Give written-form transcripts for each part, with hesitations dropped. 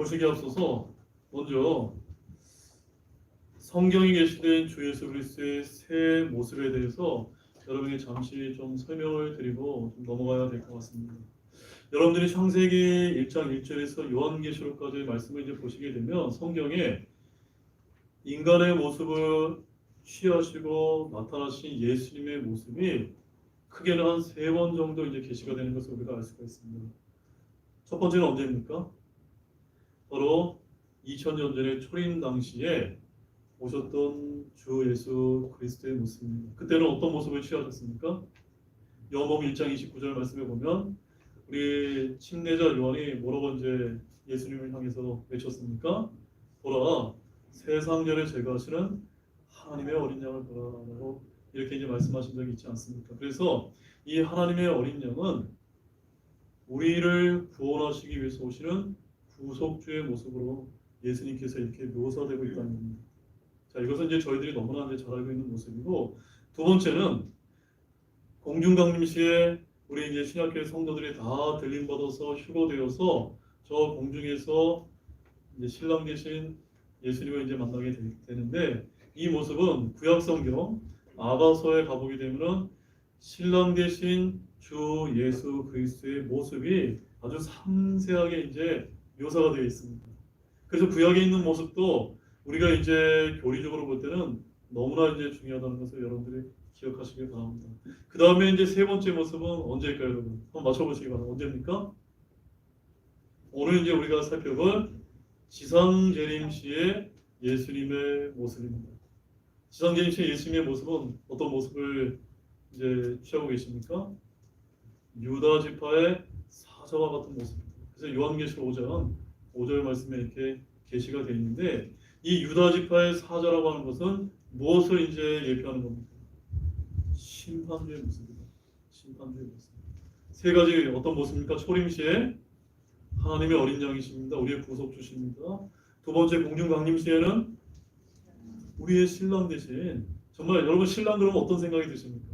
보시기에 앞서서 먼저 성경에 게시된 주 예수 그리스도의 새 모습에 대해서 여러분에게 잠시 좀 설명을 드리고 좀 넘어가야 될 것 같습니다. 여러분들이 창세기 1장 1절에서 요한계시록까지의 말씀을 이제 보시게 되면 성경에 인간의 모습을 취하시고 나타나신 예수님의 모습이 크게는 한 3번 정도 이제 게시가 되는 것을 우리가 알 수가 있습니다. 첫 번째는 언제입니까? 바로 2000년 전에 초림 당시에 오셨던 주 예수 그리스도의 모습입니다. 그때는 어떤 모습을 취하셨습니까? 요한복음 1장 29절 말씀에 보면 우리 침례자 요한이 뭐라고 이제 예수님을 향해서 외쳤습니까? 보라, 세상 전에 제거하시는 하나님의 어린 양을 보라라고 이렇게 이제 말씀하신 적이 있지 않습니까? 그래서 이 하나님의 어린 양은 우리를 구원하시기 위해서 오시는 구속주의 모습으로 예수님께서 이렇게 묘사되고 있다는 겁니다. 자, 이것은 이제 저희들이 너무나 이제 잘 알고 있는 모습이고, 두 번째는 공중강림시에 우리 이제 신약교회 성도들이 다 들림받아서 휴거되어서 저 공중에서 이제 신랑 되신 예수님을 이제 만나게 되는데, 이 모습은 구약성경 아가서에 가보게 되면은 신랑 되신 주 예수 그리스도의 모습이 아주 상세하게 이제 묘사가 되어 있습니다. 그래서 구약에 있는 모습도 우리가 이제 교리적으로 볼 때는 너무나 이제 중요하다는 것을 여러분들이 기억하시길 바랍니다. 그 다음에 이제 세 번째 모습은 언제일까요, 여러분? 한번 맞춰보시기 바랍니다. 언제입니까? 오늘 이제 우리가 살펴볼 지상재림시의 예수님의 모습입니다. 지상재림시의 예수님의 모습은 어떤 모습을 이제 취하고 계십니까? 유다 지파의 사자와 같은 모습입니다. 그래서 요한계시록 5절 말씀에 이렇게 계시가 되어 있는데, 이 유다 지파의 사자라고 하는 것은 무엇을 이제 예표하는 겁니까? 심판주의 모습입니다. 심판주의 모습. 세 가지 어떤 모습입니까? 초림시에 하나님의 어린 양이십니다. 우리의 구속주십니다. 두 번째 공중강림시에는 우리의 신랑 되신, 정말 여러분 신랑 그러면 어떤 생각이 드십니까?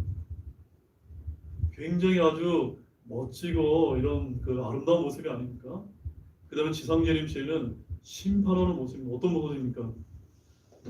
굉장히 아주 멋지고 이런 그 아름다운 모습이 아닙니까? 그 다음에 지상재림시에는 심판하는 모습입니다. 어떤 모습입니까?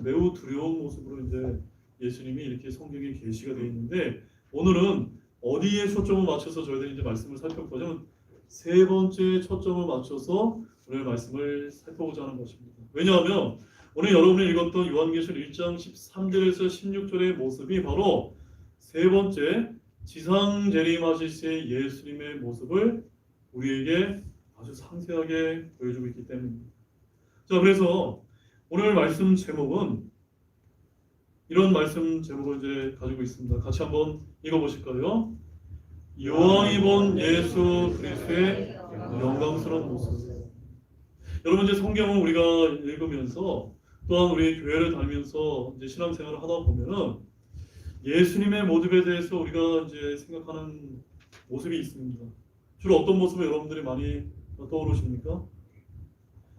매우 두려운 모습으로 이제 예수님이 이렇게 성경에 계시가 되어 있는데, 오늘은 어디에 초점을 맞춰서 저희들이 이제 말씀을 살펴볼 거냐면 세 번째 초점을 맞춰서 오늘 말씀을 살펴보자 하는 것입니다. 왜냐하면 오늘 여러분이 읽었던 요한계시록 1장 13절에서 16절의 모습이 바로 세 번째 지상재림하실 때 예수님의 모습을 우리에게 아주 상세하게 보여주고 있기 때문입니다. 자, 그래서 오늘 말씀 제목은 이런 말씀 제목을 이제 가지고 있습니다. 같이 한번 읽어보실까요? 요한이 본 예수 그리스도의 영광스러운 모습. 여러분 이제 성경을 우리가 읽으면서 또한 우리 교회를 다니면서 이제 신앙생활을 하다 보면은 예수님의 모습에 대해서 우리가 이제 생각하는 모습이 있습니다. 주로 어떤 모습을 여러분들이 많이 떠오르십니까?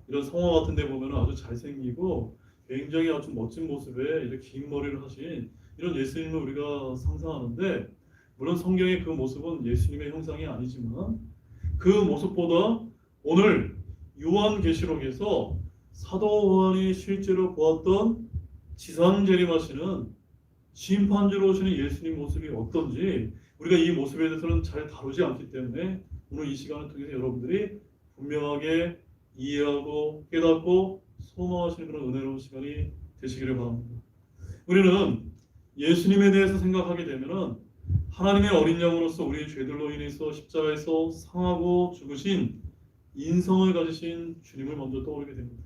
이런 성화 같은 데 보면 아주 잘생기고 굉장히 아주 멋진 모습에 이렇게 긴 머리를 하신 이런 예수님을 우리가 상상하는데, 물론 성경의 그 모습은 예수님의 형상이 아니지만 그 모습보다 오늘 요한계시록에서 사도 요한이 실제로 보았던 지상재림하시는 심판주로 오시는 예수님 모습이 어떤지 우리가 이 모습에 대해서는 잘 다루지 않기 때문에 오늘 이 시간을 통해서 여러분들이 분명하게 이해하고 깨닫고 소망하시는 그런 은혜로운 시간이 되시기를 바랍니다. 우리는 예수님에 대해서 생각하게 되면은 하나님의 어린 양으로서 우리의 죄들로 인해서 십자가에서 상하고 죽으신 인성을 가지신 주님을 먼저 떠오르게 됩니다.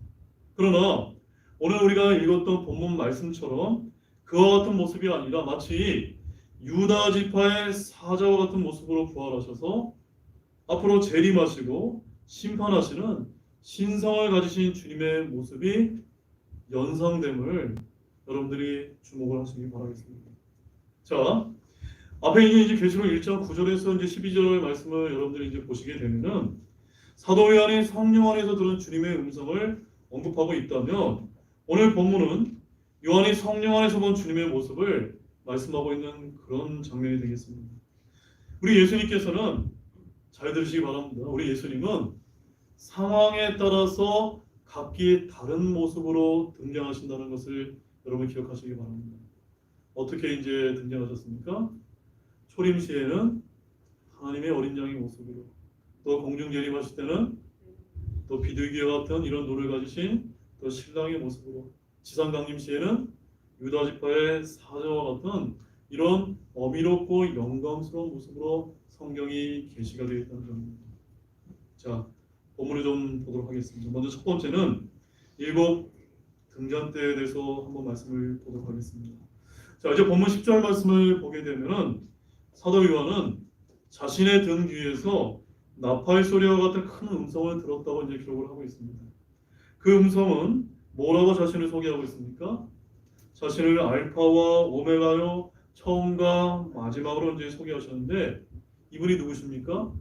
그러나 오늘 우리가 읽었던 본문 말씀처럼 그와 같은 모습이 아니라 마치 유다 지파의 사자와 같은 모습으로 부활하셔서 앞으로 재림하시고 심판하시는 신성을 가지신 주님의 모습이 연상됨을 여러분들이 주목을 하시기 바라겠습니다. 자, 앞에 이제 계시록 1장 9절에서 이제 12절 말씀을 여러분들이 이제 보시게 되면은 사도 요한이 성령 안에서 들은 주님의 음성을 언급하고 있다면, 오늘 본문은 요한이 성령 안에서 본 주님의 모습을 말씀하고 있는 그런 장면이 되겠습니다. 우리 예수님께서는 잘 들으시기 바랍니다. 우리 예수님은 상황에 따라서 각기 다른 모습으로 등장하신다는 것을 여러분 기억하시기 바랍니다. 어떻게 이제 등장하셨습니까? 초림 시에는 하나님의 어린 양의 모습으로, 또 공중 재림하실 때는 또 비둘기와 같은 이런 눈을 가지신 또 신랑의 모습으로, 지상 강림 시에는 유다 지파의 사자와 같은 이런 어미롭고 영광스러운 모습으로 성경이 계시가 되어 있다는 점입니다. 자, 본문을 좀 보도록 하겠습니다. 먼저 첫 번째는 일곱 등잔대에 대해서 한번 말씀을 보도록 하겠습니다. 자, 이제 본문 10절 말씀을 보게 되면은 사도 요한은 자신의 등 뒤에서 나팔 소리와 같은 큰 음성을 들었다고 이제 기록을 하고 있습니다. 그 음성은 뭐라고 자신을 소개하고 있습니까? 자신을 알파와 오메가요, 처음과 마지막으로 이제 소개하셨는데, 이분이 누구십니까?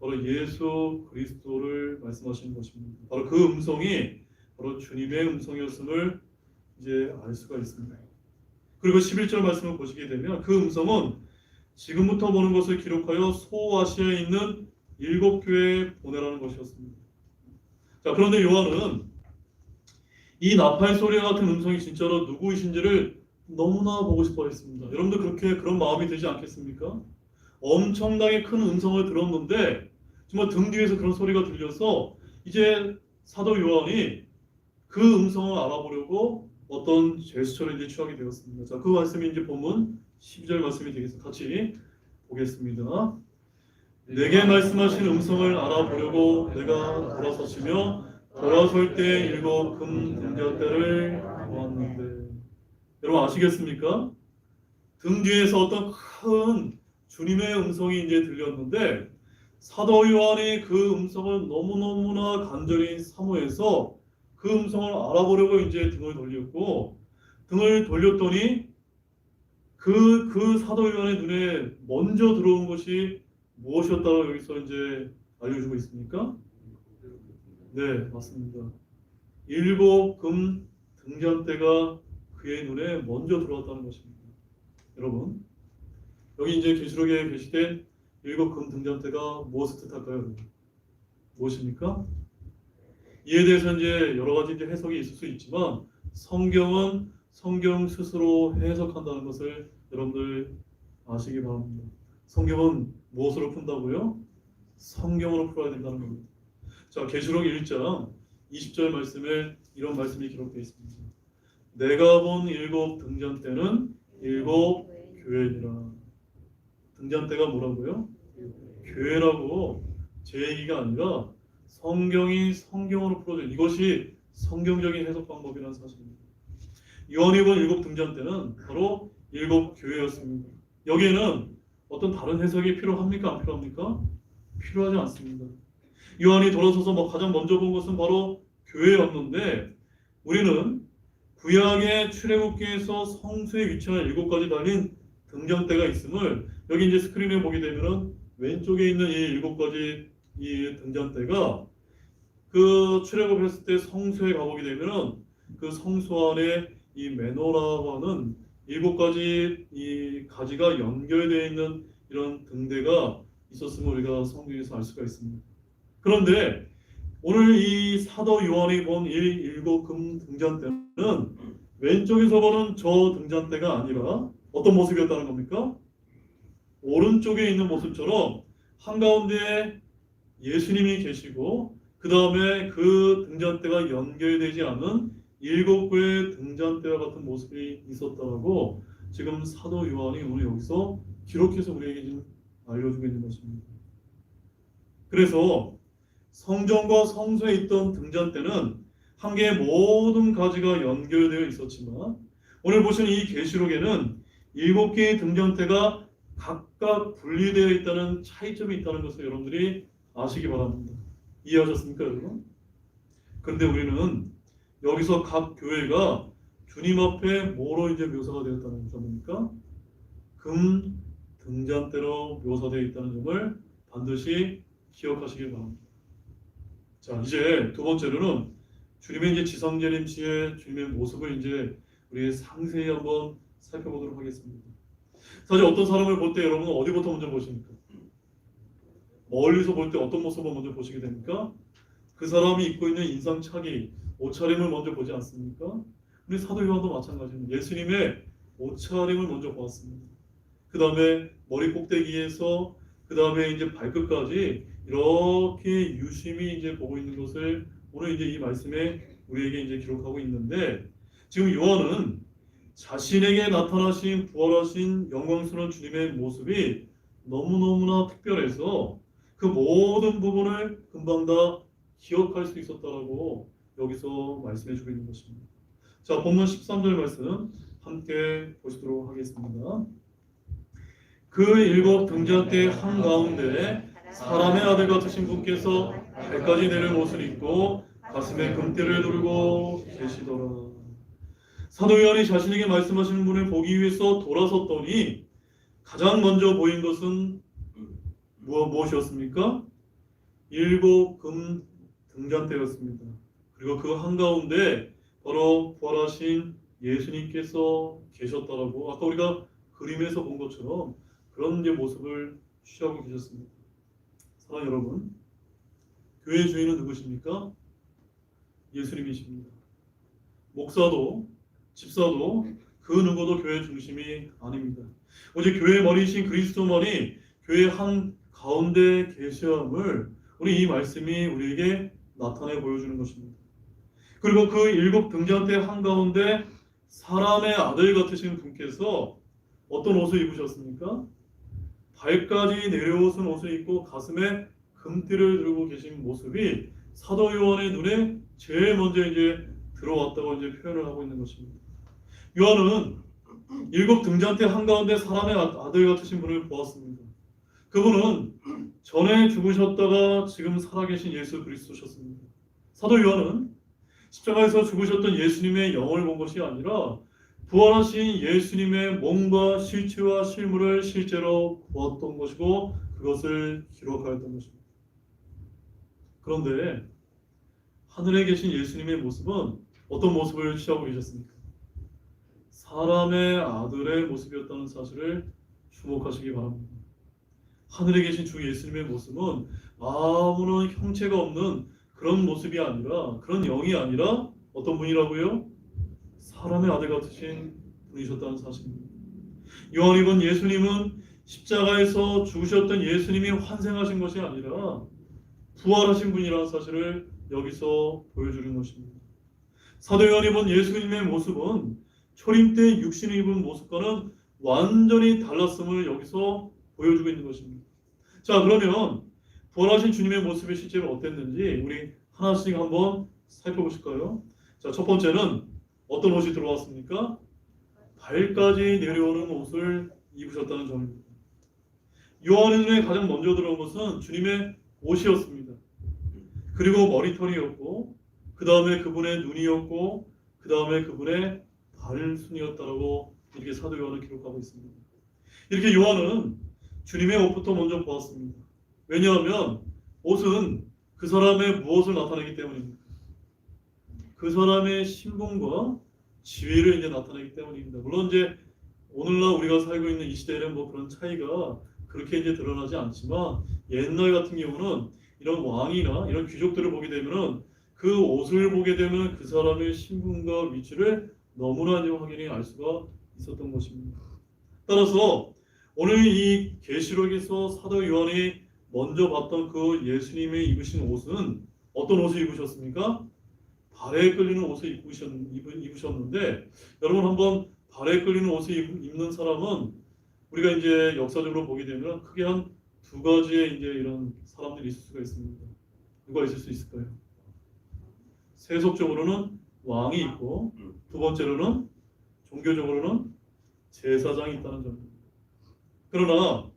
바로 예수 그리스도를 말씀하시는 것입니다. 바로 그 음성이 바로 주님의 음성이었음을 이제 알 수가 있습니다. 그리고 11절 말씀을 보시게 되면 그 음성은 지금부터 보는 것을 기록하여 소아시아에 있는 7교회에 보내라는 것이었습니다. 자, 그런데 요한은 이 나팔 소리와 같은 음성이 진짜로 누구이신지를 너무나 보고 싶어 했습니다. 여러분도 그렇게 그런 마음이 되지 않겠습니까? 엄청나게 큰 음성을 들었는데 정말 등 뒤에서 그런 소리가 들려서 이제 사도 요한이 그 음성을 알아보려고 어떤 제스처를 이제 취하게 되었습니다. 자, 그 말씀이 이제 본문 12절 말씀이 되겠습니다. 같이 보겠습니다. 내게 말씀하신 음성을 알아보려고 내가 돌아섰으며 돌아설 때 7 금 등잔대를 보았는데, 여러분 아시겠습니까? 등 뒤에서 어떤 큰 주님의 음성이 이제 들렸는데 사도 요한이 그 음성을 너무너무나 간절히 사모해서 그 음성을 알아보려고 이제 등을 돌렸고, 등을 돌렸더니 그 사도 요한의 눈에 먼저 들어온 것이 무엇이었다고 여기서 이제 알려주고 있습니까? 네, 맞습니다. 7 금 등잔대가 그의 눈에 먼저 들어왔다는 것입니다. 여러분, 여기 이제 계시록에 게시된 7 금 등잔대가 무엇을 뜻할까요? 무엇입니까? 이에 대해서 이제 여러 가지 이제 해석이 있을 수 있지만 성경은 성경 스스로 해석한다는 것을 여러분들 아시기 바랍니다. 성경은 무엇으로 푼다고요? 성경으로 풀어야 된다는 겁니다. 자, 계시록 1장 20절 말씀에 이런 말씀이 기록되어 있습니다. 내가 본 7 등잔대는 7 교회니라. 등잔대가 뭐라고요? 교회라고 제 얘기가 아니라 성경이 성경으로 풀어져 있는, 이것이 성경적인 해석 방법이라는 사실입니다. 요한이 본 7 등잔대는 바로 7 교회였습니다. 여기에는 어떤 다른 해석이 필요합니까? 안 필요합니까? 필요하지 않습니다. 요한이 돌아서서 가장 먼저 본 것은 바로 교회였는데, 우리는 구약의 출애굽기에서 성수에 위치한 7가지 달린 등잔대가 있음을 여기 이제 스크린에 보게 되면은 왼쪽에 있는 이 7가지 이 등잔대가 그 출애굽했을 때 성수에 가보게 되면은 그 성수 안에 이 메노라고 하는 7가지 이 가지가 연결되어 있는 이런 등대가 있었음을 우리가 성경에서 알 수가 있습니다. 그런데 오늘 이 사도 요한이 본 7 금 등잔대는 왼쪽에서 보는 저 등잔대가 아니라 어떤 모습이었다는 겁니까? 오른쪽에 있는 모습처럼 한가운데에 예수님이 계시고 그 다음에 그 등잔대가 연결되지 않은 7개의 등잔대와 같은 모습이 있었다고 지금 사도 요한이 오늘 여기서 기록해서 우리에게 지금 알려주고 있는 것입니다. 그래서 성전과 성소에 있던 등잔대는 한 개의 모든 가지가 연결되어 있었지만 오늘 보시는 이 계시록에는 7개의 등잔대가 각각 분리되어 있다는 차이점이 있다는 것을 여러분들이 아시기 바랍니다. 이해하셨습니까, 여러분? 그런데 우리는 여기서 각 교회가 주님 앞에 뭐로 이제 묘사가 되었다는 점입니까? 금 등잔대로 묘사되어 있다는 점을 반드시 기억하시길 바랍니다. 자, 이제 두 번째로는 주님의 이제 지성재림 시의 주님의 모습을 이제 우리 상세히 한번 살펴보도록 하겠습니다. 사실 어떤 사람을 볼 때 여러분은 어디부터 먼저 보십니까? 멀리서 볼 때 어떤 모습을 먼저 보시게 됩니까? 그 사람이 입고 있는 인상착의, 옷차림을 먼저 보지 않습니까? 우리 사도 요한도 마찬가지입니다. 예수님의 옷차림을 먼저 보았습니다. 그 다음에 머리 꼭대기에서 그 다음에 이제 발끝까지 이렇게 유심히 이제 보고 있는 것을 오늘 이제 이 말씀에 우리에게 이제 기록하고 있는데, 지금 요한은 자신에게 나타나신 부활하신 영광스러운 주님의 모습이 너무너무나 특별해서 그 모든 부분을 금방 다 기억할 수 있었다라고 여기서 말씀해 주고 있는 것입니다. 자, 본문 13절 말씀 함께 보시도록 하겠습니다. 그 일곱 등잔 때 한가운데 사람의 아들 같으신 분께서 발까지 내린 옷을 입고 가슴에 금띠를 두르고 계시더라. 사도 요한이 자신에게 말씀하시는 분을 보기 위해서 돌아섰더니 가장 먼저 보인 것은 무엇이었습니까? 일곱 금 등잔대였습니다. 그리고 그 한가운데 바로 부활하신 예수님께서 계셨다라고 아까 우리가 그림에서 본 것처럼 그런 이제 모습을 취하고 계셨습니다. 사랑 여러분, 교회 주인은 누구십니까? 예수님이십니다. 목사도 집사도 그 누구도 교회 중심이 아닙니다. 오직 교회의 머리이신 그리스도만이 교회 한 가운데 계시함을 우리 이 말씀이 우리에게 나타내 보여주는 것입니다. 그리고 그 일곱 등잔대 한가운데 사람의 아들 같으신 분께서 어떤 옷을 입으셨습니까? 발까지 내려오신 옷을 입고 가슴에 금띠를 들고 계신 모습이 사도 요한의 눈에 제일 먼저 이제 들어왔다고 이제 표현을 하고 있는 것입니다. 요한은 일곱 등잔대 한가운데 사람의 아들 같으신 분을 보았습니다. 그분은 전에 죽으셨다가 지금 살아계신 예수 그리스도셨습니다. 사도 요한은 십자가에서 죽으셨던 예수님의 영을 본 것이 아니라 부활하신 예수님의 몸과 실체와 실물을 실제로 보았던 것이고 그것을 기록하였던 것입니다. 그런데 하늘에 계신 예수님의 모습은 어떤 모습을 취하고 계셨습니까? 사람의 아들의 모습이었다는 사실을 주목하시기 바랍니다. 하늘에 계신 주 예수님의 모습은 아무런 형체가 없는 그런 모습이 아니라, 그런 영이 아니라 어떤 분이라고요? 사람의 아들 같으신 분이셨다는 사실입니다. 요한이 본 예수님은 십자가에서 죽으셨던 예수님이 환생하신 것이 아니라 부활하신 분이라는 사실을 여기서 보여주는 것입니다. 사도 요한이 본 예수님의 모습은 초림 때 육신을 입은 모습과는 완전히 달랐음을 여기서 보여주고 있는 것입니다. 자, 그러면 부활하신 주님의 모습이 실제로 어땠는지 우리 하나씩 한번 살펴보실까요? 자, 첫 번째는 어떤 옷이 들어왔습니까? 발까지 내려오는 옷을 입으셨다는 점입니다. 요한의 눈에 가장 먼저 들어온 것은 주님의 옷이었습니다. 그리고 머리털이었고, 그 다음에 그분의 눈이었고, 그 다음에 그분의 발순이었다라고 이렇게 사도 요한은 기록하고 있습니다. 이렇게 요한은 주님의 옷부터 먼저 보았습니다. 왜냐하면 옷은 그 사람의 무엇을 나타내기 때문입니다. 그 사람의 신분과 지위를 이제 나타내기 때문입니다. 물론 이제 오늘날 우리가 살고 있는 이 시대에는 뭐 그런 차이가 그렇게 이제 드러나지 않지만 옛날 같은 경우는 이런 왕이나 이런 귀족들을 보게 되면은 그 옷을 보게 되면 그 사람의 신분과 위치를 너무나 이제 확연히 알 수가 있었던 것입니다. 따라서 오늘 이 계시록에서 사도 요한이 먼저 봤던 그 예수님의 입으신 옷은 어떤 옷을 입으셨습니까? 발에 끌리는 옷을 입으셨는데 여러분 한번 발에 끌리는 옷을 입는 사람은 우리가 이제 역사적으로 보게 되면 크게 한 두 가지의 이제 이런 사람들이 있을 수가 있습니다. 누가 있을 수 있을까요? 세속적으로는 왕이 있고 두 번째로는 종교적으로는 제사장이 있다는 점입니다. 그러나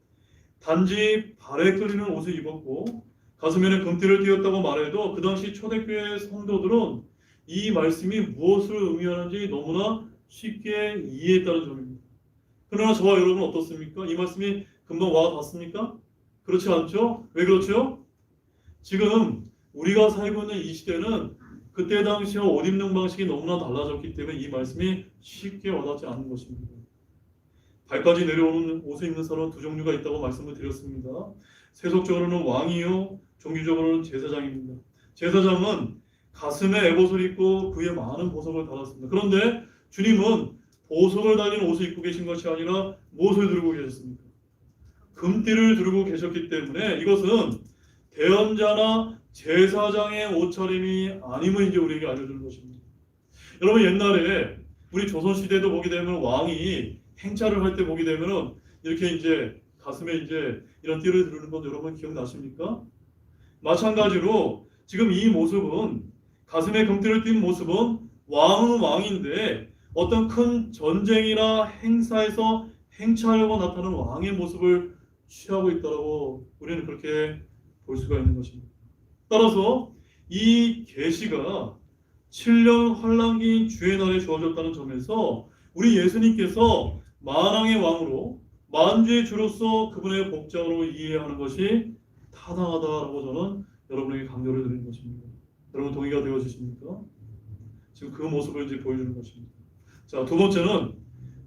단지 발에 끌리는 옷을 입었고 가슴에는 금띠를 띄었다고 말해도 그 당시 초대교회 성도들은 이 말씀이 무엇을 의미하는지 너무나 쉽게 이해했다는 점입니다. 그러나 저와 여러분은 어떻습니까? 이 말씀이 금방 와 닿습니까? 그렇지 않죠? 왜 그렇죠? 지금 우리가 살고 있는 이 시대는 그때 당시와 옷 입는 방식이 너무나 달라졌기 때문에 이 말씀이 쉽게 와닿지 않는 것입니다. 발까지 내려오는 옷을 입는 사람은 두 종류가 있다고 말씀을 드렸습니다. 세속적으로는 왕이요, 종교적으로는 제사장입니다. 제사장은 가슴에 에봇을 입고 그에 많은 보석을 달았습니다. 그런데 주님은 보석을 달린 옷을 입고 계신 것이 아니라 무엇을 들고 계셨습니까? 금띠를 들고 계셨기 때문에 이것은 대언자나 제사장의 옷차림이 아님을 이제 우리에게 알려주는 것입니다. 여러분 옛날에 우리 조선시대도 보게 되면 왕이 행차를 할 때 보게 되면은 이렇게 이제 가슴에 이제 이런 띠를 두르는 건 여러분 기억나십니까? 마찬가지로 지금 이 모습은 가슴에 금띠를 띈 모습은 왕은 왕인데 어떤 큰 전쟁이나 행사에서 행차하려고 나타나는 왕의 모습을 취하고 있다고 우리는 그렇게 볼 수가 있는 것입니다. 따라서 이 계시가 7년 환란기인 주의 날에 주어졌다는 점에서 우리 예수님께서 만왕의 왕으로 만주의 주로서 그분의 복장으로 이해하는 것이 타당하다라고 저는 여러분에게 강조를 드리는 것입니다. 여러분 동의가 되어 주십니까? 지금 그 모습을 이제 보여주는 것입니다. 자, 두 번째는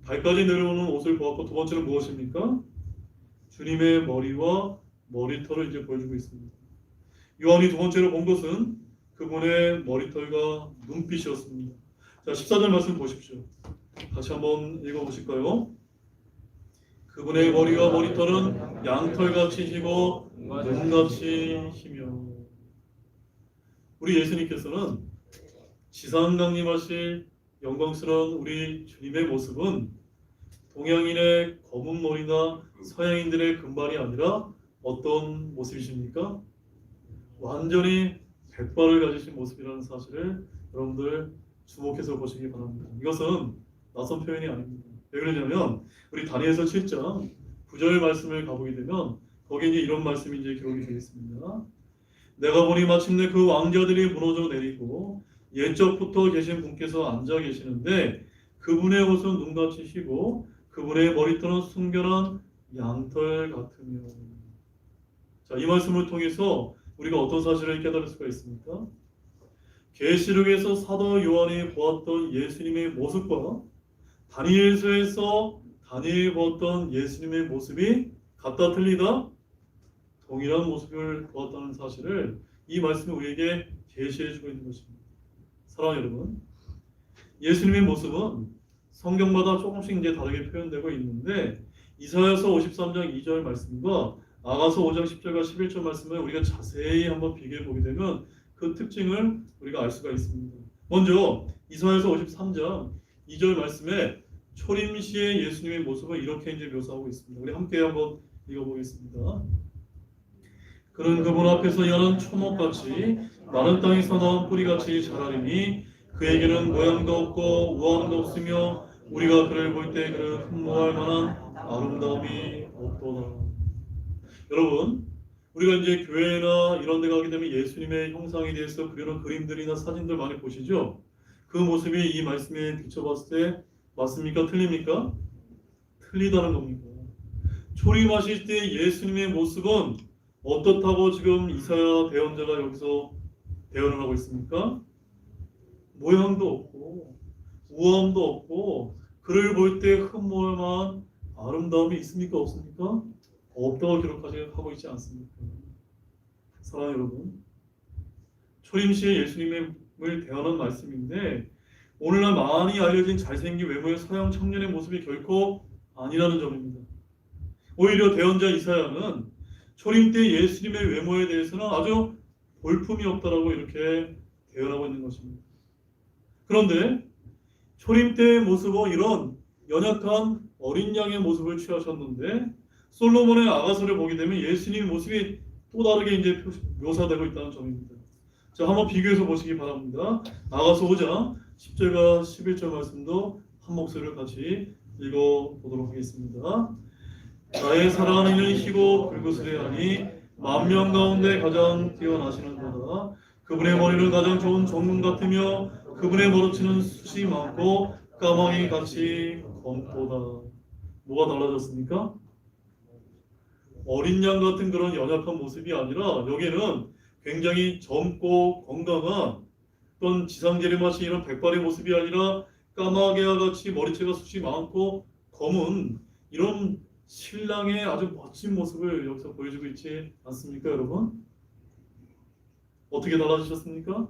발까지 내려오는 옷을 보았고 두 번째는 무엇입니까? 주님의 머리와 머리털을 이제 보여주고 있습니다. 요한이 두 번째로 본 것은 그분의 머리털과 눈빛이었습니다. 자, 14절 말씀 보십시오. 같이 한번 읽어보실까요? 그분의 머리와 머리털은 양털같이 희고 눈같이 희며. 우리 예수님께서는 지상 강림하실 영광스러운 우리 주님의 모습은 동양인의 검은 머리나 서양인들의 금발이 아니라 어떤 모습이십니까? 완전히 백발을 가지신 모습이라는 사실을 여러분들 주목해서 보시기 바랍니다. 이것은 낯선 표현이 아닙니다. 왜 그러냐면 우리 다니엘서 7장 9절 말씀을 가보게 되면 거기에 이제 이런 말씀이 이제 기록이 되어 있습니다. 내가 보니 마침내 그 왕자들이 무너져 내리고 옛적부터 계신 분께서 앉아 계시는데 그분의 옷은 눈같이 희고 그분의 머리털은 순결한 양털 같으며. 자, 이 말씀을 통해서 우리가 어떤 사실을 깨달을 수가 있습니까? 계시록에서 사도 요한이 보았던 예수님의 모습과 다니엘서에서 다니엘이 보았던 예수님의 모습이 같다 틀리다? 동일한 모습을 보았다는 사실을 이 말씀이 우리에게 계시해주고 있는 것입니다. 사랑하는 여러분, 예수님의 모습은 성경마다 조금씩 이제 다르게 표현되고 있는데 이사야서 53장 2절 말씀과 아가서 5장 10절과 11절 말씀을 우리가 자세히 한번 비교해 보게 되면 그 특징을 우리가 알 수가 있습니다. 먼저 이사야서 53장 2절 말씀에 초림 시의 예수님의 모습을 이렇게 이제 묘사하고 있습니다. 우리 함께 한번 읽어보겠습니다. 그는 그분 앞에서 여는 초목같이 마른 땅에서 나온 뿌리같이 자라리니 그에게는 모양도 없고 우함도 없으며 우리가 그를 볼 때 그를 흠모할 만한 아름다움이 없도다. 여러분, 우리가 이제 교회나 이런 데 가게 되면 예수님의 형상에 대해서 그려놓은 그림들이나 사진들 많이 보시죠? 그 모습이 이 말씀에 비춰봤을 때 맞습니까? 틀립니까? 틀리다는 겁니다. 초림하실 때 예수님의 모습은 어떻다고 지금 이사야 대언자가 여기서 대언을 하고 있습니까? 모양도 없고 우함도 없고 그를 볼 때 흠모할 만한 아름다움이 있습니까? 없습니까? 없다고 기록하고 있지 않습니까? 사랑하는 여러분, 초림 시에 예수님을 대하는 말씀인데 오늘날 많이 알려진 잘생긴 외모의 서양 청년의 모습이 결코 아니라는 점입니다. 오히려 대언자 이사야는 초림 때 예수님의 외모에 대해서는 아주 볼품이 없다라고 이렇게 대언하고 있는 것입니다. 그런데 초림 때의 모습은 이런 연약한 어린 양의 모습을 취하셨는데 솔로몬의 아가서를 보게 되면 예수님의 모습이 또 다르게 이제 묘사되고 있다는 점입니다. 자, 한번 비교해서 보시기 바랍니다. 아가서 5장 10절과 11절 말씀도 한 목소리를 같이 읽어보도록 하겠습니다. 나의 사랑하는 이는 희고 불그스레하니 만명 가운데 가장 뛰어나시는 거다. 그분의 머리는 가장 좋은 정금 같으며 그분의 머리치는 숱이 많고 까마귀 같이 검도다. 뭐가 달라졌습니까? 어린 양 같은 그런 연약한 모습이 아니라 여기에는 굉장히 젊고 건강한 어떤 지상재림하신 이런 백발의 모습이 아니라 까마귀와 같이 머리채가 숱이 많고 검은 이런 신랑의 아주 멋진 모습을 여기서 보여주고 있지 않습니까, 여러분? 어떻게 달라지셨습니까?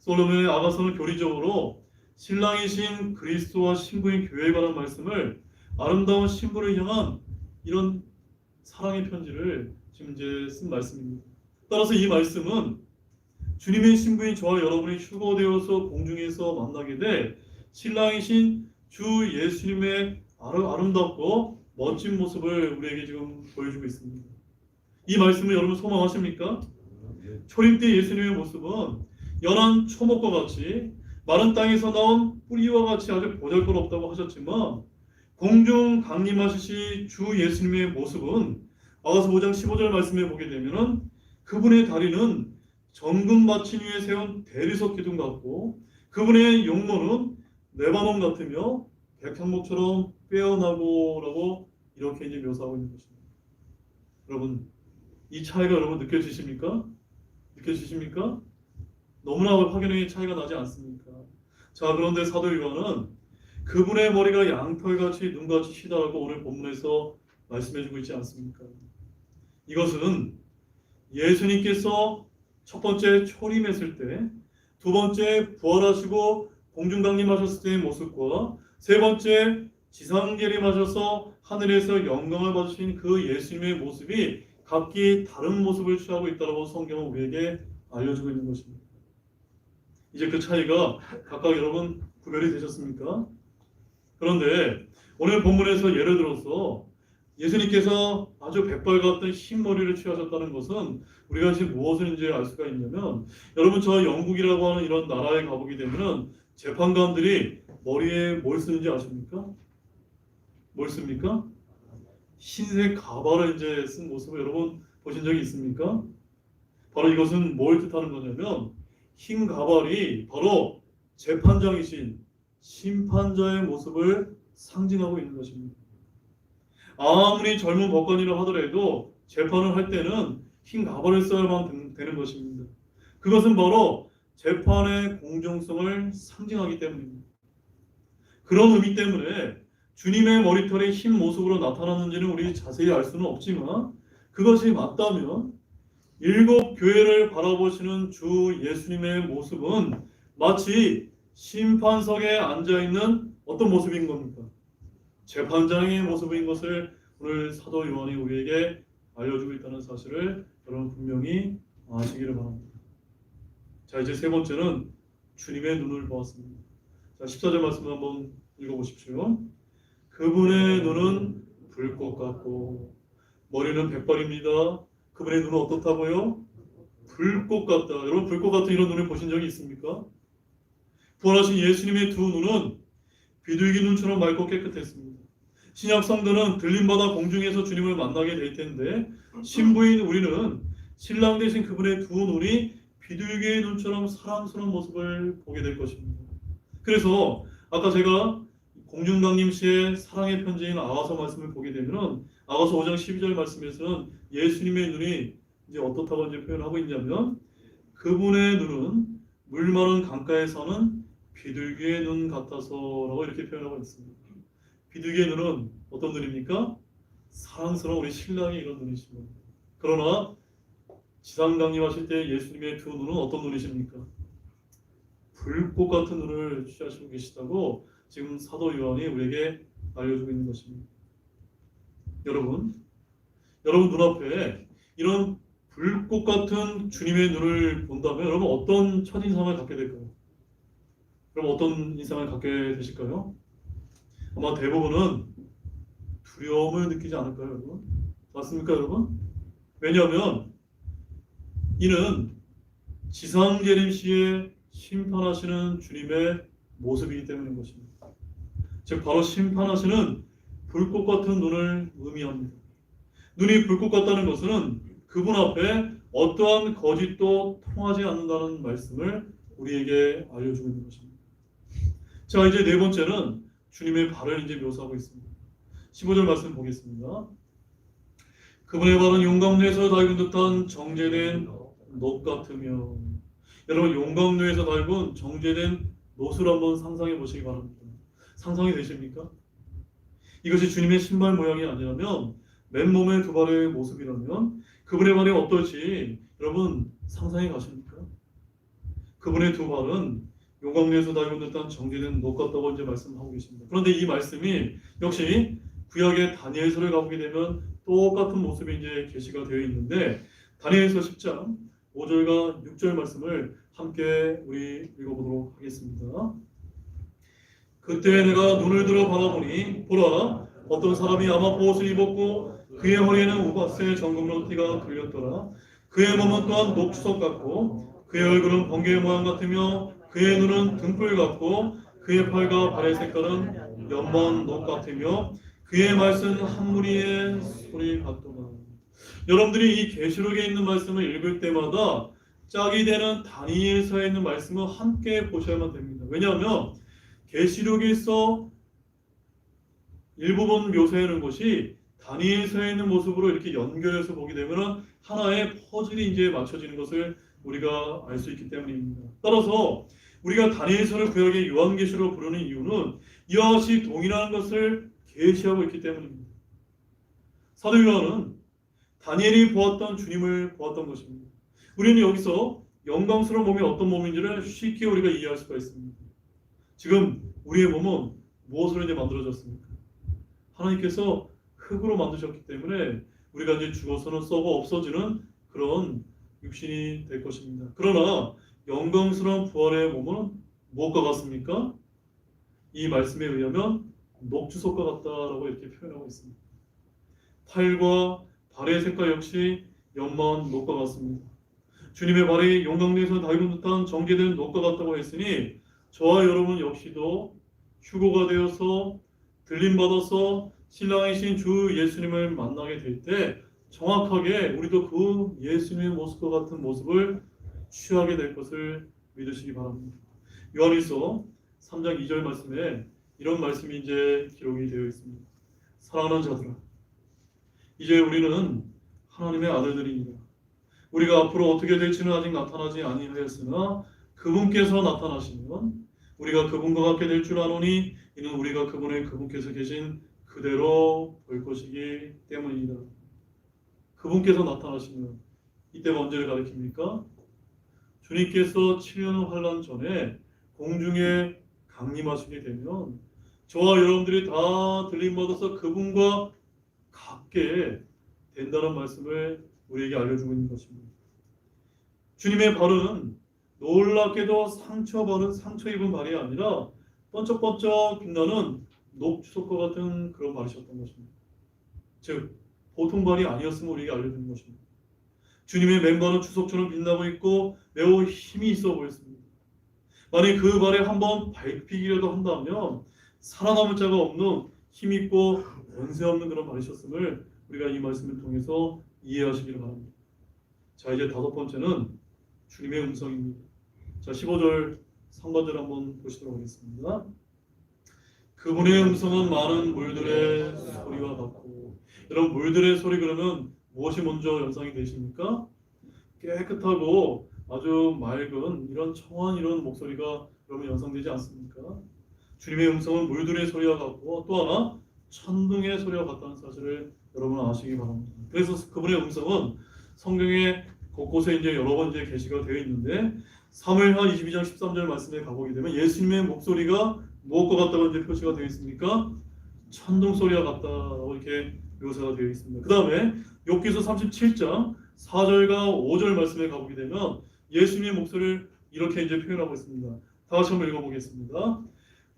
솔로몬의 아가서는 교리적으로 신랑이신 그리스도와 신부인 교회에 관한 말씀을 아름다운 신부를 향한 이런 사랑의 편지를 지금 이제 쓴 말씀입니다. 따라서 이 말씀은 주님의 신부인 저와 여러분이 휴거되어서 공중에서 만나게 될 신랑이신 주 예수님의 아름답고 멋진 모습을 우리에게 지금 보여주고 있습니다. 이 말씀을 여러분 소망하십니까? 초림 때 예수님의 모습은 연한 초목과 같이 마른 땅에서 나온 뿌리와 같이 아주 보잘것없다고 하셨지만 공중 강림하시시 주 예수님의 모습은 아가서 5장 15절 말씀에 보게 되면은 그분의 다리는 정금 받침 위에 세운 대리석 기둥 같고 그분의 용모는 레바논 같으며 백향목처럼 빼어나고라고 이렇게 이제 묘사하고 있는 것입니다. 여러분 이 차이가 여러분 느껴지십니까? 느껴지십니까? 너무나 확연히 차이가 나지 않습니까? 자, 그런데 사도 요한은 그분의 머리가 양털같이 눈같이 시다라고 오늘 본문에서 말씀해주고 있지 않습니까? 이것은 예수님께서 첫 번째 초림했을 때, 두 번째 부활하시고 공중강림하셨을 때의 모습과 세 번째 지상재림하셔서 하늘에서 영광을 받으신 그 예수님의 모습이 각기 다른 모습을 취하고 있다고 성경은 우리에게 알려주고 있는 것입니다. 이제 그 차이가 각각 여러분 구별이 되셨습니까? 그런데 오늘 본문에서 예를 들어서 예수님께서 아주 백발 같은 흰 머리를 취하셨다는 것은 우리가 지금 무엇을 이제 알 수가 있냐면 여러분 저 영국이라고 하는 이런 나라에 가보게 되면 재판관들이 머리에 뭘 쓰는지 아십니까? 뭘 씁니까? 흰색 가발을 이제 쓴 모습을 여러분 보신 적이 있습니까? 바로 이것은 뭘 뜻하는 거냐면 흰 가발이 바로 재판장이신 심판자의 모습을 상징하고 있는 것입니다. 아무리 젊은 법관이라 하더라도 재판을 할 때는 흰 가발을 써야만 되는 것입니다. 그것은 바로 재판의 공정성을 상징하기 때문입니다. 그런 의미 때문에 주님의 머리털이 흰 모습으로 나타났는지는 우리 자세히 알 수는 없지만 그것이 맞다면 일곱 교회를 바라보시는 주 예수님의 모습은 마치 심판석에 앉아있는 어떤 모습인 겁니까? 재판장의 모습인 것을 오늘 사도 요한이 우리에게 알려주고 있다는 사실을 여러분 분명히 아시기를 바랍니다. 자, 이제 세 번째는 주님의 눈을 보았습니다. 자, 14절 말씀을 한번 읽어보십시오. 그분의 눈은 불꽃 같고 머리는 백발입니다. 그분의 눈은 어떻다고요? 불꽃 같다. 여러분 불꽃 같은 이런 눈을 보신 적이 있습니까? 부활하신 예수님의 두 눈은 비둘기 눈처럼 맑고 깨끗했습니다. 신약 성도는 들림받아 공중에서 주님을 만나게 될 텐데 신부인 우리는 신랑 되신 그분의 두 눈이 비둘기의 눈처럼 사랑스러운 모습을 보게 될 것입니다. 그래서 아까 제가 공중강림 시의 사랑의 편지인 아가서 말씀을 보게 되면 아가서 5장 12절 말씀에서는 예수님의 눈이 이제 어떻다고 이제 표현하고 있냐면 그분의 눈은 물 마른 강가에 사는 비둘기의 눈 같아서라고 이렇게 표현하고 있습니다. 비둘기의 눈은 어떤 눈입니까? 사랑스러운 우리 신랑의 이런 눈이십니다. 그러나 지상 강림하실 때 예수님의 두 눈은 어떤 눈이십니까? 불꽃 같은 눈을 취하시고 계시다고 지금 사도 요한이 우리에게 알려주고 있는 것입니다. 여러분 눈앞에 이런 불꽃 같은 주님의 눈을 본다면 여러분 어떤 첫인상을 갖게 될까요? 그럼 어떤 인상을 갖게 되실까요? 아마 대부분은 두려움을 느끼지 않을까요, 여러분? 맞습니까, 여러분? 왜냐하면 이는 지상재림 시에 심판하시는 주님의 모습이기 때문인 것입니다. 즉 바로 심판하시는 불꽃 같은 눈을 의미합니다. 눈이 불꽃 같다는 것은 그분 앞에 어떠한 거짓도 통하지 않는다는 말씀을 우리에게 알려주고 있는 것입니다. 자, 이제 네 번째는 주님의 발을 이제 묘사하고 있습니다. 15절 말씀 보겠습니다. 그분의 발은 용광로에서 달군 듯한 정제된 놋 같으며, 여러분 용광로에서 달군 정제된 놋을 한번 상상해 보시기 바랍니다. 상상이 되십니까? 이것이 주님의 신발 모양이 아니라면 맨몸의 두 발의 모습이라면 그분의 발이 어떨지 여러분 상상해 가십니까? 그분의 두 발은 용광로에서 달고 듯한 정제된 녹 같다고 이제 말씀하고 계십니다. 그런데 이 말씀이 역시 구약의 다니엘서를 가보게 되면 똑같은 모습이 이제 계시가 되어 있는데 다니엘서 10장 5절과 6절 말씀을 함께 우리 읽어보도록 하겠습니다. 그때 내가 눈을 들어 바라보니 보라 어떤 사람이 아마 옷을 입었고 그의 허리에는 우바스의 정금로 띠가 걸렸더라. 그의 몸은 또한 녹주석 같고 그의 얼굴은 번개 모양 같으며 그의 눈은 등불 같고 그의 팔과 발의 색깔은 연만 녹 같으며 그의 말씀은 한 무리의 소리 같더라. 여러분들이 이 계시록에 있는 말씀을 읽을 때마다 짝이 되는 다니엘서에 있는 말씀을 함께 보셔야만 됩니다. 왜냐하면 계시록에서 일부분 묘사하는 것이 다니엘서에 있는 모습으로 이렇게 연결해서 보게 되면 하나의 퍼즐이 이제 맞춰지는 것을 우리가 알 수 있기 때문입니다. 따라서 우리가 다니엘서를 구약의 요한계시로 부르는 이유는 이와 같이 동일한 것을 계시하고 있기 때문입니다. 사도 요한은 다니엘이 보았던 주님을 보았던 것입니다. 우리는 여기서 영광스러운 몸이 어떤 몸인지를 쉽게 우리가 이해할 수가 있습니다. 지금 우리의 몸은 무엇으로 이제 만들어졌습니까? 하나님께서 흙으로 만드셨기 때문에 우리가 이제 죽어서는 썩어 없어지는 그런 육신이 될 것입니다. 그러나 영광스러운 부활의 몸은 무엇과 같습니까? 이 말씀에 의하면 녹주석과 같다라고 이렇게 표현하고 있습니다. 팔과 발의 색깔 역시 연마한 녹과 같습니다. 주님의 발이 영광에서 달군 듯한 정제된 녹과 같다고 했으니 저와 여러분 역시도 휴거가 되어서 들림받아서 신랑이신 주 예수님을 만나게 될 때 정확하게 우리도 그 예수님의 모습과 같은 모습을 취하게 될 것을 믿으시기 바랍니다. 요한일서 3장 2절 말씀에 이런 말씀이 이제 기록이 되어 있습니다. 사랑하는 자들아, 이제 우리는 하나님의 아들들이니라. 우리가 앞으로 어떻게 될지는 아직 나타나지 아니하였으나 그분께서 나타나시면 우리가 그분과 같게 될 줄 아노니 이는 우리가 그분께서 계신 그대로 볼 것이기 때문이다. 그분께서 나타나시면 이때가 언제를 가리킵니까? 주님께서 7년의 환란 전에 공중에 강림하시게 되면 저와 여러분들이 다 들림받아서 그분과 같게 된다는 말씀을 우리에게 알려주고 있는 것입니다. 주님의 발은 놀랍게도 상처 입은 발이 아니라 번쩍번쩍 빛나는 녹주석과 같은 그런 발이셨던 것입니다. 즉 보통 발이 아니었음을 우리에게 알려주는 것입니다. 주님의 맨발은 주석처럼 빛나고 있고 매우 힘이 있어 보였습니다. 만약 그 발에 한번 밟히기라도 한다면 살아남을 자가 없는 힘있고 권세 없는 그런 발이셨음을 우리가 이 말씀을 통해서 이해하시기를 바랍니다. 자, 이제 다섯 번째는 주님의 음성입니다. 자, 15절 상반절 한번 보시도록 하겠습니다. 그분의 음성은 많은 물들의 소리와 같고, 여러분 물들의 소리 그러면 무엇이 먼저 연상이 되십니까? 깨끗하고 아주 맑은 이런 청한 이런 목소리가 여러분 연상되지 않습니까? 주님의 음성은 물들의 소리와 같고 또 하나 천둥의 소리와 같다는 사실을 여러분 아시기 바랍니다. 그래서 그분의 음성은 성경에 곳곳에 이제 여러 번 이제 게시가 되어 있는데 사무엘하 22장 13절 말씀에 가보게 되면 예수님의 목소리가 무엇과 같다고 이제 표시가 되어 있습니까? 천둥 소리와 같다라고 이렇게 묘사가 되어 있습니다. 그 다음에 욥기서 37장 4절과 5절 말씀에 가보게 되면 예수님의 목소리를 이렇게 이제 표현하고 있습니다. 다 같이 한번 읽어보겠습니다.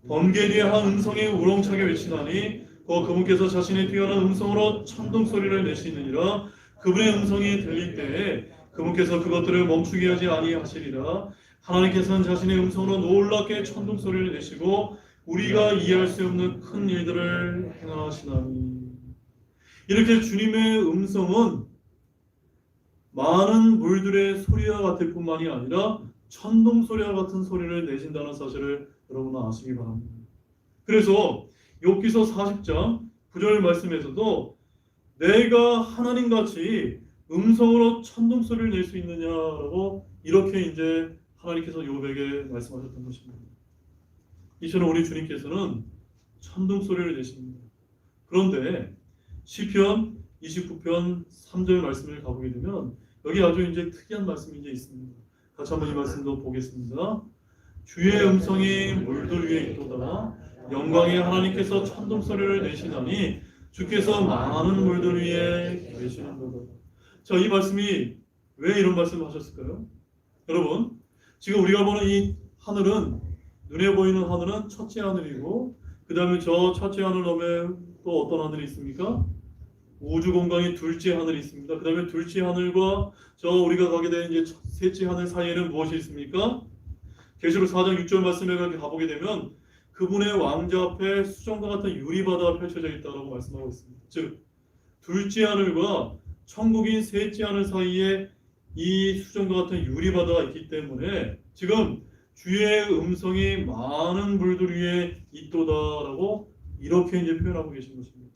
번개리한 음성이 우렁차게 외치나니 그분께서 자신의 뛰어난 음성으로 천둥 소리를 내시느니라. 그분의 음성이 들릴 때에 그분께서 그것들을 멈추게 하지 아니하시리라. 하나님께서는 자신의 음성으로 놀랍게 천둥 소리를 내시고 우리가 이해할 수 없는 큰 일들을 행하시나니. 이렇게 주님의 음성은 많은 물들의 소리와 같을 뿐만이 아니라 천둥 소리와 같은 소리를 내신다는 사실을 여러분 아시기 바랍니다. 그래서 욥기서 40장 9절 말씀에서도 내가 하나님같이 음성으로 천둥 소리를 낼 수 있느냐라고 이렇게 이제 하나님께서 욥에게 말씀하셨던 것입니다. 이처럼 우리 주님께서는 천둥 소리를 내십니다. 그런데 시편 29편 3절 말씀을 가보게 되면 여기 아주 이제 특이한 말씀이 이제 있습니다. 같이 한번 이 말씀도 보겠습니다. 주의 음성이 물들 위에 있도다. 영광의 하나님께서 천둥 소리를 내시나니 주께서 많은 물들 위에 계시는도다. 자, 이 말씀이 왜 이런 말씀을 하셨을까요? 여러분, 지금 우리가 보는 이 하늘은, 눈에 보이는 하늘은 첫째 하늘이고, 그 다음에 저 첫째 하늘 넘에 또 어떤 하늘이 있습니까? 우주 공간이 둘째 하늘이 있습니다. 그 다음에 둘째 하늘과 저 우리가 가게 된 이제 셋째 하늘 사이에는 무엇이 있습니까? 계시록 4장 6절 말씀에 가보게 되면 그분의 왕자 앞에 수정과 같은 유리바다가 펼쳐져 있다고 말씀하고 있습니다. 즉 둘째 하늘과 천국인 셋째 하늘 사이에 이 수정과 같은 유리바다가 있기 때문에 지금 주의 음성이 많은 물들 위에 있도다라고 이렇게 이제 표현하고 계신 것입니다.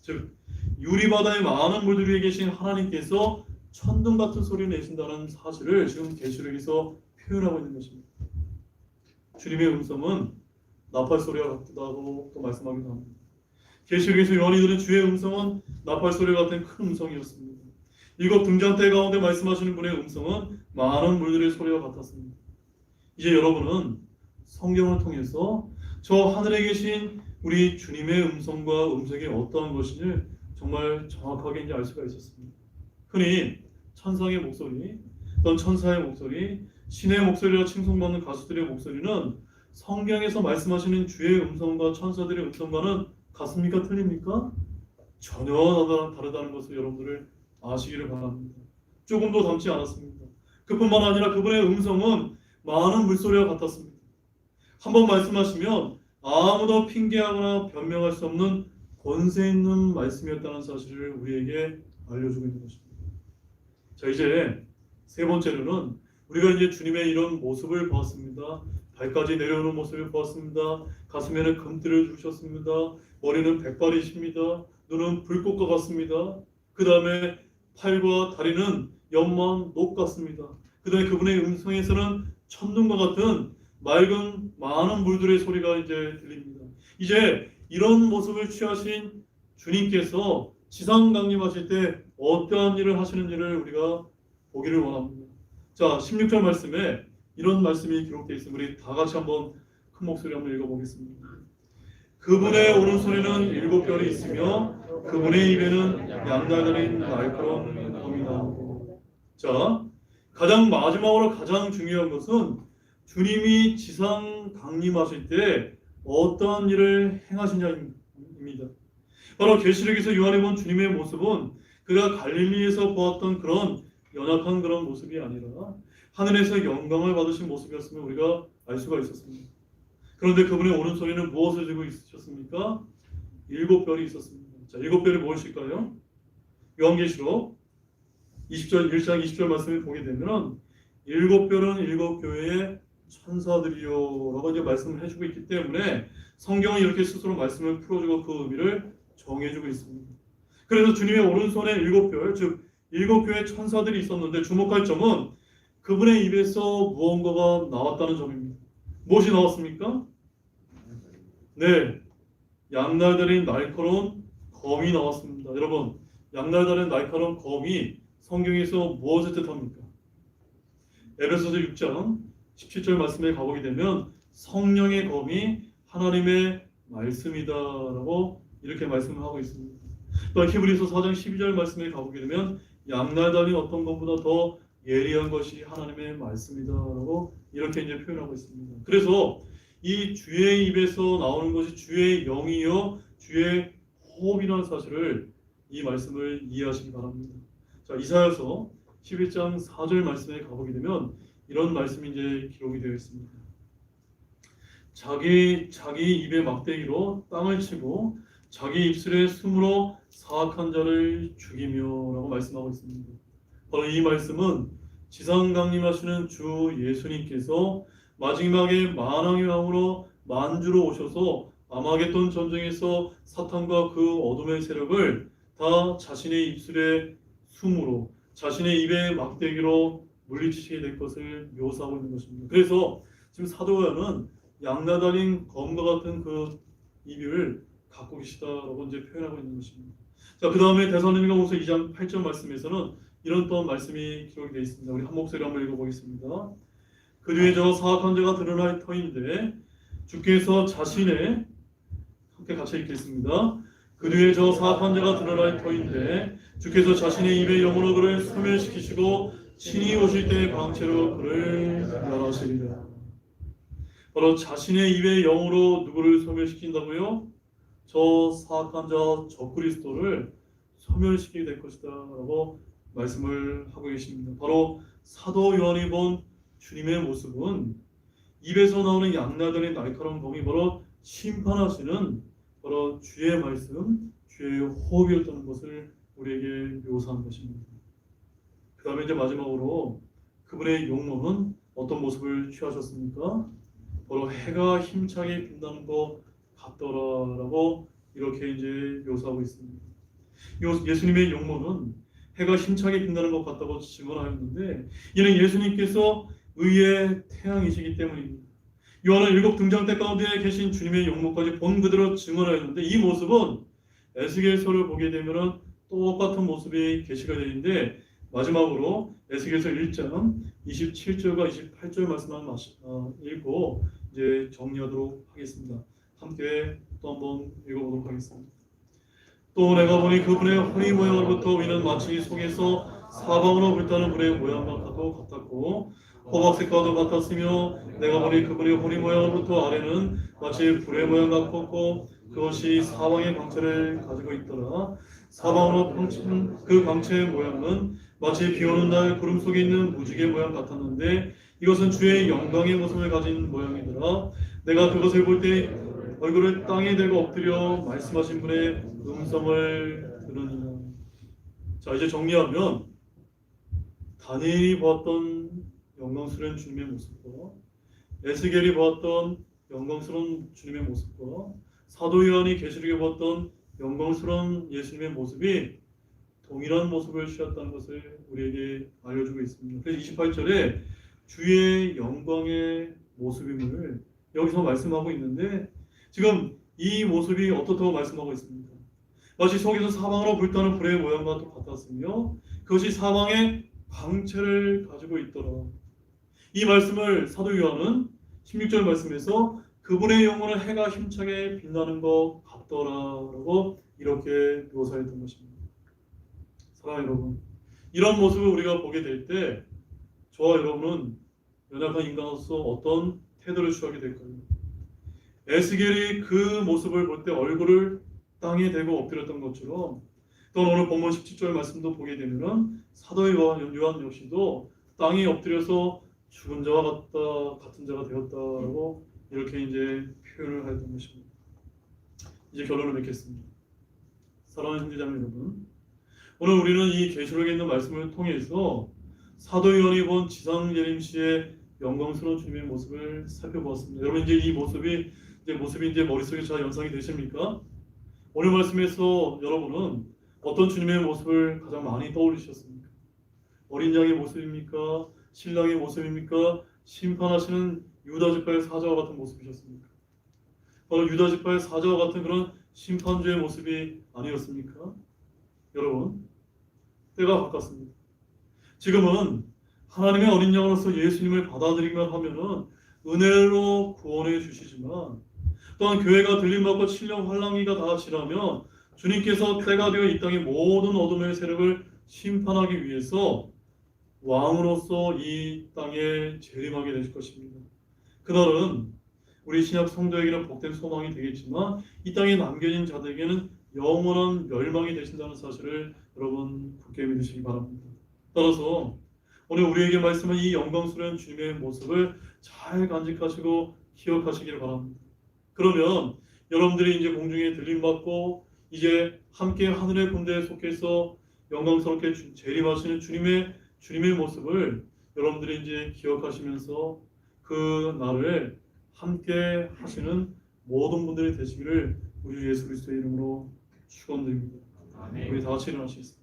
즉 유리바다의 많은 물들 위에 계신 하나님께서 천둥 같은 소리를 내신다는 사실을 지금 계시록에서 표현하고 있는 것입니다. 주님의 음성은 나팔 소리와 같다고 또 말씀하기도 합니다. 계시록에서 요한이 들은 주의 음성은 나팔 소리와 같은 큰 음성이었습니다. 일곱 등잔대 가운데 말씀하시는 분의 음성은 많은 물들의 소리와 같았습니다. 이제 여러분은 성경을 통해서 저 하늘에 계신 우리 주님의 음성과 음색이 어떠한 것인지 정말 정확하게 이제 알 수가 있었습니다. 흔히 천상의 목소리, 또는 천사의 목소리, 신의 목소리와 칭송받는 가수들의 목소리는 성경에서 말씀하시는 주의 음성과 천사들의 음성과는 같습니까? 틀립니까? 전혀 다르다는 것을 여러분들을 아시기를 바랍니다. 조금도 닮지 않았습니다. 그뿐만 아니라 그분의 음성은 많은 물소리와 같았습니다. 한번 말씀하시면 아무도 핑계하거나 변명할 수 없는 권세 있는 말씀이었다는 사실을 우리에게 알려주고 있는 것입니다. 자, 이제 세 번째로는 우리가 이제 주님의 이런 모습을 보았습니다. 발까지 내려오는 모습을 보았습니다. 가슴에는 금띠를 주셨습니다. 머리는 백발이십니다. 눈은 불꽃과 같습니다. 그 다음에 팔과 다리는 연만 녹 같습니다. 그 다음에 그분의 음성에서는 천둥과 같은 맑은 많은 물들의 소리가 이제 들립니다. 이제 이런 모습을 취하신 주님께서 지상 강림하실 때 어떠한 일을 하시는지를 우리가 보기를 원합니다. 자, 16절 말씀에 이런 말씀이 기록되어 있습니다. 우리 다 같이 한번 큰 목소리 한번 읽어보겠습니다. 그분의 오른손에는 일곱 별이 있으며 그분의 입에는 양날 달린 날카로운 검이 나오고. 자, 가장 마지막으로 가장 중요한 것은 주님이 지상 강림하실 때 어떠한 일을 행하시냐입니다. 바로 계시록에서 요한이 본 주님의 모습은 그가 갈릴리에서 보았던 그런 연약한 그런 모습이 아니라 하늘에서 영광을 받으신 모습이었으면 우리가 알 수가 있었습니다. 그런데 그분의 오른손에는 무엇을 들고 있으셨습니까? 일곱 별이 있었습니다. 자, 일곱 별이 무엇일까요? 요한계시록 1장 20절 말씀을 보게 되면 일곱 별은 일곱 교회의 천사들이요 라고 이제 말씀을 해주고 있기 때문에 성경은 이렇게 스스로 말씀을 풀어주고 그 의미를 정해주고 있습니다. 그래서 주님의 오른손에 일곱 별, 즉 일곱 교회 천사들이 있었는데 주목할 점은 그분의 입에서 무언가가 나왔다는 점입니다. 무엇이 나왔습니까? 네, 양날 달린 날카로운 검이 나왔습니다. 여러분, 양날 달린 날카로운 검이 성경에서 무엇을 뜻합니까? 에베소서 6장 17절 말씀에 가보게 되면 성령의 검이 하나님의 말씀이다라고 이렇게 말씀을 하고 있습니다. 또 히브리서 4장 12절 말씀에 가보게 되면 양날 달린 어떤 것보다 더 예리한 것이 하나님의 말씀이다라고 이렇게 이제 표현하고 있습니다. 그래서 이 주의 입에서 나오는 것이 주의 영이요 주의 호흡이라는 사실을 이 말씀을 이해하시기 바랍니다. 자, 이사야서 11장 4절 말씀에 가보게 되면 이런 말씀이 이제 기록이 되어 있습니다. 자기 입의 막대기로 땅을 치고 자기 입술에 숨으로 사악한 자를 죽이며라고 말씀하고 있습니다. 바로 이 말씀은 지상 강림하시는 주 예수님께서 마지막에 만왕의 왕으로 만주로 오셔서 아마겟돈 전쟁에서 사탄과 그 어둠의 세력을 다 자신의 입술에 숨으로 자신의 입에 막대기로 물리치게 될 것을 묘사하고 있는 것입니다. 그래서 지금 사도 요한은 양나달인 검과 같은 그 입을 갖고 계시다라고 이제 표현하고 있는 것입니다. 자, 그 다음에 데살로니가후서 2장 8절 말씀에서는 이런 또한 말씀이 기록이 되어 있습니다. 우리 한 목소리 한번 읽어보겠습니다. 그 뒤에 저 사악한 자가 드러날 터인데 주께서 자신의 함께 같이 읽겠습니다. 그 뒤에 저 사악한 자가 드러날 터인데 주께서 자신의 입의 영으로 그를 소멸시키시고 친히 오실 때 광채로 그를 멸하시리라. 바로 자신의 입의 영으로 누구를 소멸시킨다고요? 저 사악한 자, 저 그리스도를 소멸시키게 될 것이다 라고 말씀을 하고 계십니다. 바로 사도 요한이 본 주님의 모습은 입에서 나오는 양나들의 날카로운 검이 바로 심판하시는 바로 주의 말씀, 주의 호흡이었다는 것을 우리에게 묘사한 것입니다. 그 다음에 이제 마지막으로 그분의 용모는 어떤 모습을 취하셨습니까? 바로 해가 힘차게 빛나는 것 같더라라고 이렇게 이제 묘사하고 있습니다. 예수님의 용모는 해가 힘차게 빛나는 것 같다고 증언하였는데 이는 예수님께서 의의 태양이시기 때문입니다. 요한은 7 등장대 가운데 계신 주님의 용모까지 본 그대로 증언하였는데 이 모습은 에스겔서를 보게 되면 똑같은 모습이 게시가 되는데 마지막으로 에스겔서 1장 27절과 28절 말씀만 읽고 이제 정리하도록 하겠습니다. 함께 또 한번 읽어보도록 하겠습니다. 또 내가 보니 그분의 허리 모양으로부터 위는 마치 속에서 사방으로 불타는 불의 모양과 같았고 호박색과도 같았으며 내가 보니 그분의 허리 모양으로부터 아래는 마치 불의 모양 같았고 그것이 사방의 광채를 가지고 있더라. 사방으로 펼친 그 광채의 모양은 마치 비오는 날 구름 속에 있는 무지개 모양 같았는데 이것은 주의 영광의 모습을 가진 모양이더라. 내가 그것을 볼 때 얼굴을 땅에 대고 엎드려 말씀하신 분의 음성을 들으니라. 자, 이제 정리하면 다니엘이 보았던 영광스러운 주님의 모습과 에스겔이 보았던 영광스러운 주님의 모습과 사도 요한이 계시록에 보았던 영광스러운 예수님의 모습이 동일한 모습을 취했다는 것을 우리에게 알려주고 있습니다. 그래서 28절에 주의 영광의 모습임을 여기서 말씀하고 있는데 지금 이 모습이 어떻다고 말씀하고 있습니까? 마치 속에서 사방으로 불타는 불의 모양과 같았으며 그것이 사방의 광채를 가지고 있더라. 이 말씀을 사도 요한은 16절 말씀에서 그분의 영혼은 해가 힘차게 빛나는 것 같더라라고 이렇게 묘사했던 것입니다. 사랑하는 여러분, 이런 모습을 우리가 보게 될 때 저와 여러분은 연약한 인간으로서 어떤 태도를 취하게 될까요? 에스겔이 그 모습을 볼 때 얼굴을 땅에 대고 엎드렸던 것처럼 또 오늘 본문 17절 말씀도 보게 되면 사도 요한 역시도 땅에 엎드려서 죽은 자와 같은 자가 되었다라고 이렇게 이제 표현을 하였던 것입니다. 이제 결론을 맺겠습니다. 사랑하는 형제자매 여러분, 오늘 우리는 이 계시록에 있는 말씀을 통해서 사도 요한이 본 지상 예림시의 영광스러운 주님의 모습을 살펴보았습니다. 여러분 이제 이 모습이 이제 머릿속에 잘 연상이 되십니까? 오늘 말씀에서 여러분은 어떤 주님의 모습을 가장 많이 떠올리셨습니까? 어린 양의 모습입니까? 신랑의 모습입니까? 심판하시는 유다 지파의 사자와 같은 모습이셨습니까? 바로 유다 지파의 사자와 같은 그런 심판주의 모습이 아니었습니까? 여러분, 때가 바꿨습니다. 지금은 하나님의 어린 양으로서 예수님을 받아들이기만 하면은 은혜로 구원해 주시지만 또한 교회가 들림받고 7년 환란기가 다 지나면 주님께서 때가 되어 이 땅의 모든 어둠의 세력을 심판하기 위해서 왕으로서 이 땅에 재림하게 되실 것입니다. 그날은 우리 신약 성도에게는 복된 소망이 되겠지만 이 땅에 남겨진 자들에게는 영원한 멸망이 되신다는 사실을 여러분 굳게 믿으시기 바랍니다. 따라서 오늘 우리에게 말씀한 이 영광스러운 주님의 모습을 잘 간직하시고 기억하시기를 바랍니다. 그러면 여러분들이 이제 공중에 들림받고 이제 함께 하늘의 군대에 속해서 영광스럽게 재림하시는 주님의 모습을 여러분들이 이제 기억하시면서 그 날을 함께 하시는 모든 분들이 되시기를 우리 예수 그리스도의 이름으로 축원드립니다. 우리 다 같이 일어나시겠습니다.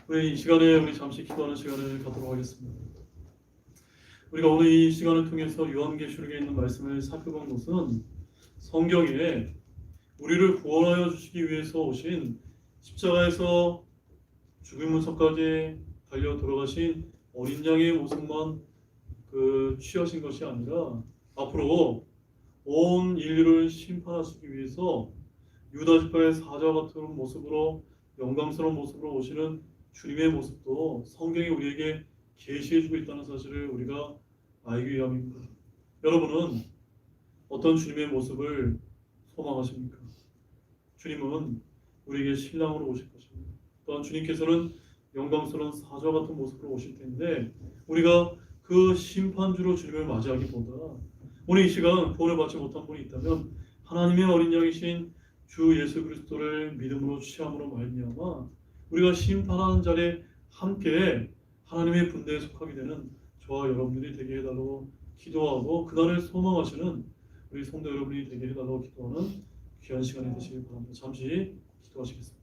우리 이 시간에 우리 잠시 기도하는 시간을 갖도록 하겠습니다. 우리가 오늘 이 시간을 통해서 요한계시록에 있는 말씀을 살펴본 것은 성경에 우리를 구원하여 주시기 위해서 오신 십자가에서 죽음 문석까지 달려 돌아가신 어린 양의 모습만 취하신 것이 아니라 앞으로 온 인류를 심판하시기 위해서 유다 지파의 사자 같은 모습으로 영광스러운 모습으로 오시는 주님의 모습도 성경이 우리에게 계시해주고 있다는 사실을 우리가 알기 위함입니다. 여러분은 어떤 주님의 모습을 소망하십니까? 주님은 우리에게 신랑으로 오실 것입니다. 또한 주님께서는 영광스러운 사자 같은 모습으로 오실 텐데 우리가 그 심판주로 주님을 맞이하기보다 오늘 이 시간 구원을 받지 못한 분이 있다면 하나님의 어린 양이신 주 예수 그리스도를 믿음으로 취함으로 말미암아 우리가 심판하는 자리에 함께 하나님의 분대에 속하게 되는 저와 여러분들이 되게 해달라고 기도하고 그날을 소망하시는 우리 성도 여러분이 되게 해달라고 기도하는 귀한 시간이 되시길 바랍니다. 잠시 기도하시겠습니다.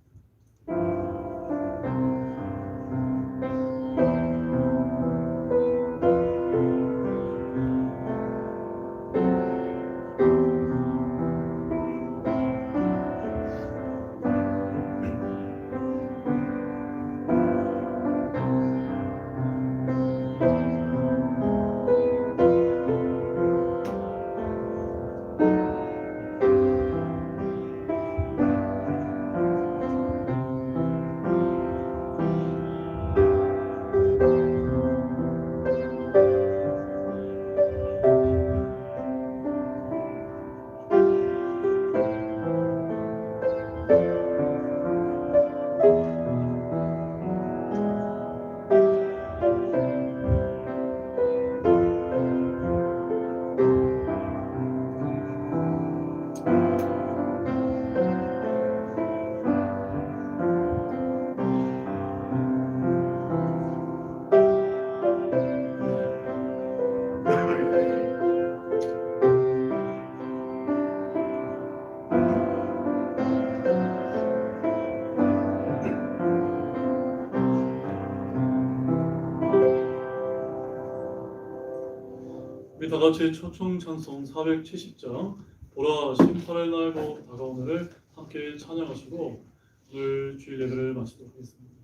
우리 다 같이 초청 찬송 470장 보라 심판의 날 곧 다가오늘을 함께 찬양하시고 오늘 주일 예배를 마치도록 하겠습니다.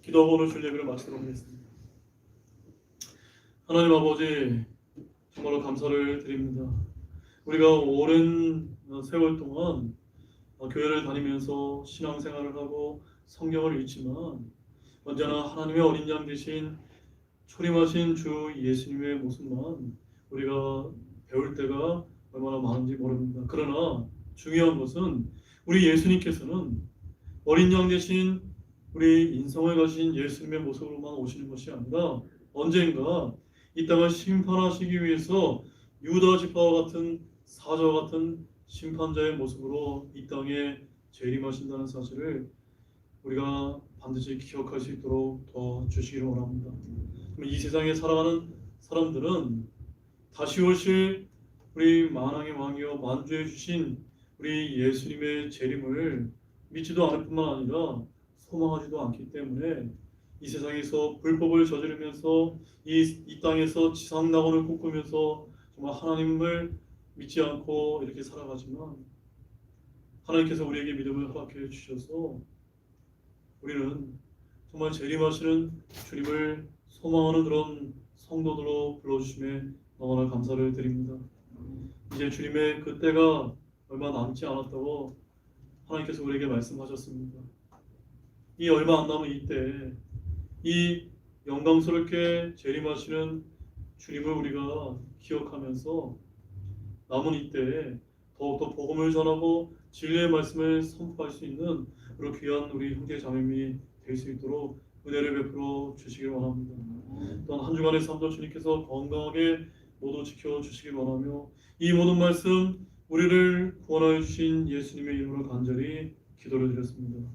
기도하고 오늘 줄 예배를 마치도록 하겠습니다. 하나님 아버지, 정말로 감사를 드립니다. 우리가 오랜 세월 동안 교회를 다니면서 신앙생활을 하고 성경을 읽지만 언제나 하나님의 어린 양 되신 초림하신 주 예수님의 모습만 우리가 배울 때가 얼마나 많은지 모릅니다. 그러나 중요한 것은 우리 예수님께서는 어린 양 되신 우리 인성을 가진 예수님의 모습으로만 오시는 것이 아니라 언젠가 이 땅을 심판하시기 위해서 유다 지파와 같은 사자와 같은 심판자의 모습으로 이 땅에 재림하신다는 사실을 우리가 반드시 기억할 수 있도록 도와주시기를 원합니다. 이 세상에 살아가는 사람들은 다시 오실 우리 만왕의 왕이여 만주해 주신 우리 예수님의 재림을 믿지도 않을 뿐만 아니라 소망하지도 않기 때문에 이 세상에서 불법을 저지르면서 이 땅에서 지상낙원을 꿈꾸면서 정말 하나님을 믿지 않고 이렇게 살아가지만 하나님께서 우리에게 믿음을 허락해 주셔서 우리는 정말 재림하시는 주님을 소망하는 그런 성도들로 불러주심에 너무나 감사를 드립니다. 이제 주님의 그 때가 얼마 남지 않았다고 하나님께서 우리에게 말씀하셨습니다. 이 얼마 안 남은 이때 이 영광스럽게 재림하시는 주님을 우리가 기억하면서 남은 이때 더욱더 복음을 전하고 진리의 말씀을 선포할 수 있는 그런 귀한 우리 형제 자매님이 될 수 있도록 은혜를 베풀어 주시길 원합니다. 또한 한 주간의 삶도 주님께서 건강하게 모두 지켜주시길 원하며 이 모든 말씀 우리를 구원하여 주신 예수님의 이름으로 간절히 기도를 드렸습니다.